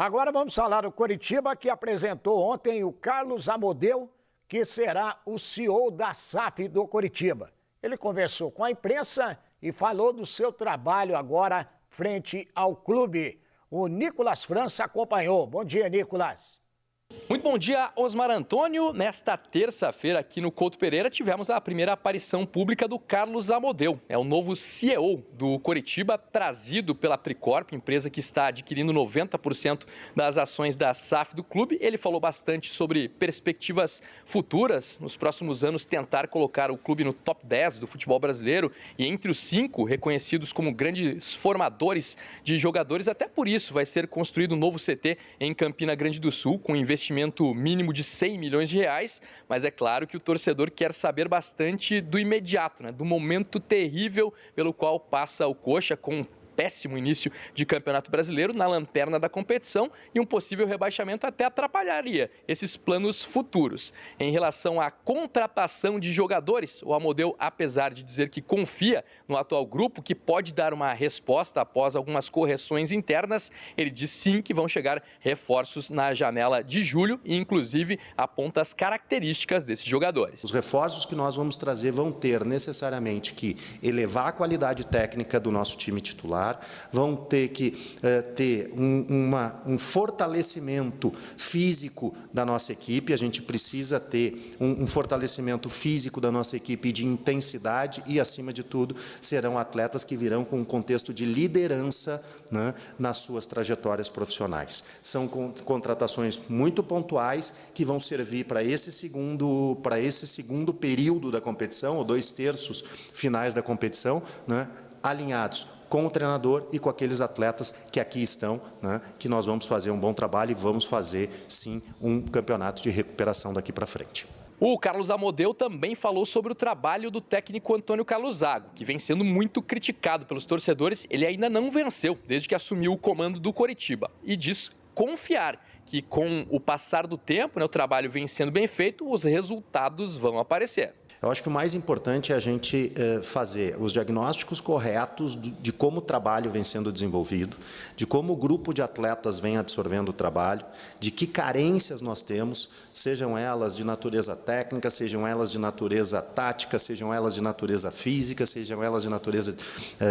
Agora vamos falar do Coritiba, que apresentou ontem o Carlos Amodeu, que será o CEO da SAF do Coritiba. Ele conversou com a imprensa e falou do seu trabalho agora frente ao clube. O Nicolas França acompanhou. Bom dia, Nicolas. Muito bom dia, Osmar Antônio. Nesta terça-feira, aqui no Couto Pereira, tivemos a primeira aparição pública do Carlos Amodeu. É o novo CEO do Coritiba, trazido pela Tricorp, empresa que está adquirindo 90% das ações da SAF do clube. Ele falou bastante sobre perspectivas futuras, nos próximos anos tentar colocar o clube no top 10 do futebol brasileiro e entre os 5 reconhecidos como grandes formadores de jogadores. Até por isso vai ser construído um novo CT em Campina Grande do Sul, com investimento mínimo de 100 milhões de reais, mas é claro que o torcedor quer saber bastante do imediato, do momento terrível pelo qual passa o Coxa, com péssimo início de Campeonato Brasileiro, na lanterna da competição, e um possível rebaixamento até atrapalharia esses planos futuros. Em relação à contratação de jogadores, o Amodeu, apesar de dizer que confia no atual grupo, que pode dar uma resposta após algumas correções internas, ele diz sim que vão chegar reforços na janela de julho e, inclusive, aponta as características desses jogadores. Os reforços que nós vamos trazer vão ter necessariamente que elevar a qualidade técnica do nosso time titular, vão ter que ter um fortalecimento físico da nossa equipe. A gente precisa ter um fortalecimento físico da nossa equipe de intensidade e, acima de tudo, serão atletas que virão com um contexto de liderança, nas suas trajetórias profissionais. São contratações muito pontuais que vão servir para esse segundo período da competição, ou 2/3 finais da competição, alinhados com o treinador e com aqueles atletas que aqui estão, que nós vamos fazer um bom trabalho e vamos fazer, sim, um campeonato de recuperação daqui para frente. O Carlos Amodeu também falou sobre o trabalho do técnico Antônio Carlos Zago, que vem sendo muito criticado pelos torcedores. Ele ainda não venceu desde que assumiu o comando do Coritiba e diz confiar que, com o passar do tempo, o trabalho vem sendo bem feito, os resultados vão aparecer. Eu acho que o mais importante é a gente fazer os diagnósticos corretos de como o trabalho vem sendo desenvolvido, de como o grupo de atletas vem absorvendo o trabalho, de que carências nós temos, sejam elas de natureza técnica, sejam elas de natureza tática, sejam elas de natureza física, sejam elas de natureza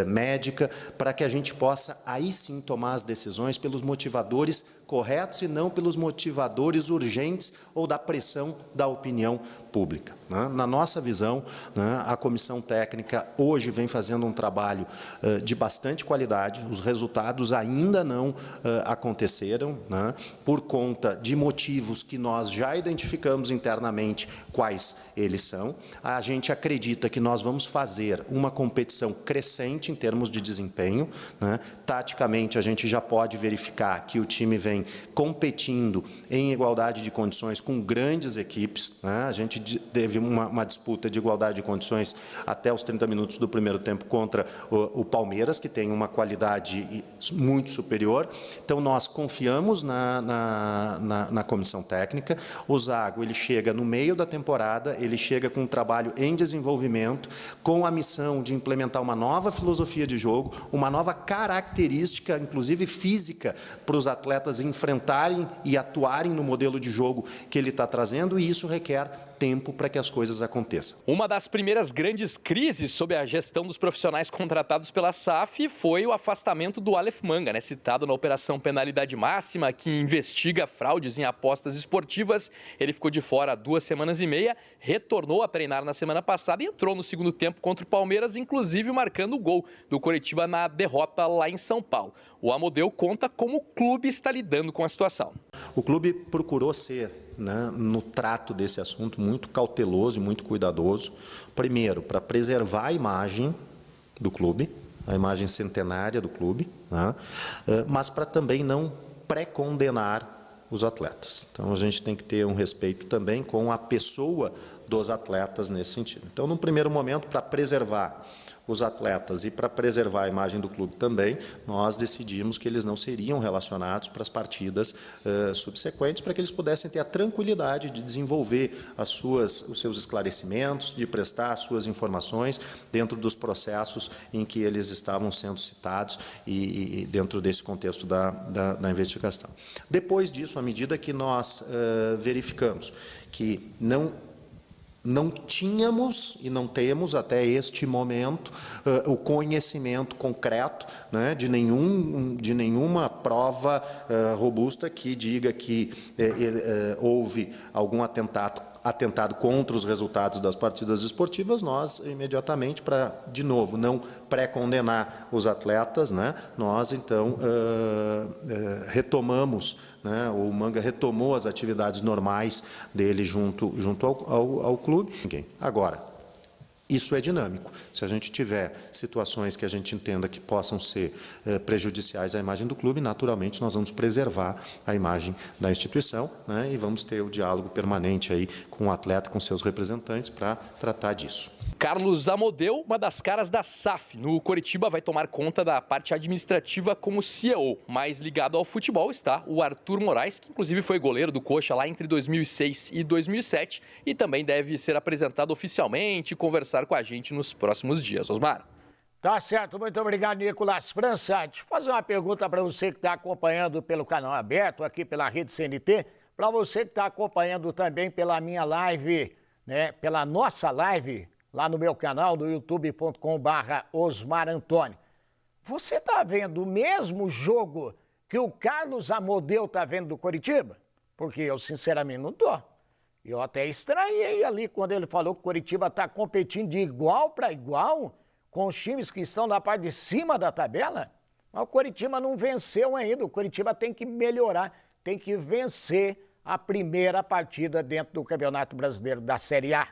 médica, para que a gente possa aí sim tomar as decisões pelos motivadores corretos e não pelos motivadores urgentes ou da pressão da opinião pública. Na nossa visão, a comissão técnica hoje vem fazendo um trabalho de bastante qualidade. Os resultados ainda não aconteceram, por conta de motivos que nós já identificamos internamente quais eles são. A gente acredita que nós vamos fazer uma competição crescente em termos de desempenho. Taticamente, a gente já pode verificar que o time vem competindo em igualdade de condições com grandes equipes. A gente teve uma disputa de igualdade de condições até os 30 minutos do primeiro tempo contra o Palmeiras, que tem uma qualidade muito superior. Então, nós confiamos na comissão técnica. O Zago, ele chega no meio da temporada, ele chega com um trabalho em desenvolvimento, com a missão de implementar uma nova filosofia de jogo, uma nova característica, inclusive física, para os atletas enfrentarem e atuarem no modelo de jogo que ele está trazendo, e isso requer tempo para que as coisas aconteçam. Uma das primeiras grandes crises sob a gestão dos profissionais contratados pela SAF foi o afastamento do Aleph Manga, citado na Operação Penalidade Máxima, que investiga fraudes em apostas esportivas. Ele ficou de fora há 2 semanas e meia, retornou a treinar na semana passada e entrou no segundo tempo contra o Palmeiras, inclusive marcando o gol do Coritiba na derrota lá em São Paulo. O Amodeu conta como o clube está lidando com a situação. O clube procurou ser, no trato desse assunto, muito cauteloso e muito cuidadoso. Primeiro, para preservar a imagem do clube, a imagem centenária do clube, mas para também não pré-condenar os atletas. Então, a gente tem que ter um respeito também com a pessoa dos atletas nesse sentido. Então, num primeiro momento, para preservar os atletas e para preservar a imagem do clube também, nós decidimos que eles não seriam relacionados para as partidas subsequentes, para que eles pudessem ter a tranquilidade de desenvolver os seus esclarecimentos, de prestar as suas informações dentro dos processos em que eles estavam sendo citados e dentro desse contexto da investigação. Depois disso, à medida que nós verificamos que não tínhamos e não temos até este momento o conhecimento concreto, né, de nenhuma prova robusta que diga que houve algum atentado contra os resultados das partidas esportivas, nós imediatamente, para, de novo, não pré-condenar os atletas, né, nós então retomamos, né, o Manga retomou as atividades normais dele junto ao clube. Agora, isso é dinâmico. Se a gente tiver situações que a gente entenda que possam ser prejudiciais à imagem do clube, naturalmente nós vamos preservar a imagem da instituição, né, e vamos ter o diálogo permanente aí com o atleta, com seus representantes, para tratar disso. Carlos Amodeu, uma das caras da SAF no Coritiba, vai tomar conta da parte administrativa como CEO. Mais ligado ao futebol está o Arthur Moraes, que inclusive foi goleiro do Coxa lá entre 2006 e 2007 e também deve ser apresentado oficialmente e conversar com a gente nos próximos dias. Osmar. Tá certo, muito obrigado, Nicolas França. Deixa eu fazer uma pergunta para você que está acompanhando pelo canal aberto, aqui pela Rede CNT, para você que está acompanhando também pela minha live, né, pela nossa live, lá no meu canal, do youtube.com/Osmar Antônio. Você está vendo o mesmo jogo que o Carlos Amodeu está vendo do Coritiba? Porque eu, sinceramente, não estou. Eu até estranhei ali quando ele falou que o Coritiba está competindo de igual para igual com os times que estão na parte de cima da tabela. Mas o Coritiba não venceu ainda. O Coritiba tem que melhorar, tem que vencer a primeira partida dentro do Campeonato Brasileiro da Série A.